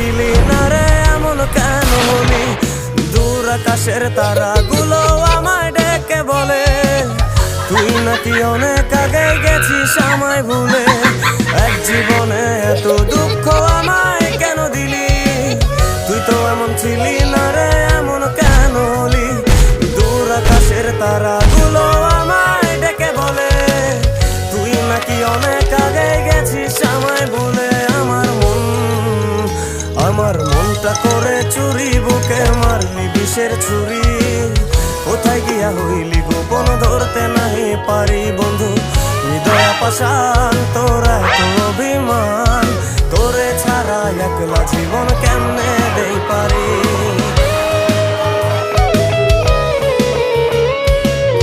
ছিলি না রে এমন কেন হলি? দূর আকাশের তারাগুলো আমায় ডেকে বলে তুই নাকি অনেক আগে গেছিস আমায় ভুলে। এক জীবনে এত দুঃখ আমায় কেন দিলি? তুই তো এমন ছিলি না রে এমন কেন হলি? দূর আকাশের তারাগুলো আমায় ডেকে বলে তুই নাকি অনেক আগে গেছিস আমায় ভুলে। আমার মনটা করে চুরি, বুকে মারলি বিষের ছুরি। কোথায় গিয়া হইলি গোপন ধরতে নাহি পারি বন্ধু। হৃদয় পাষাণ তোর এত অভিমান।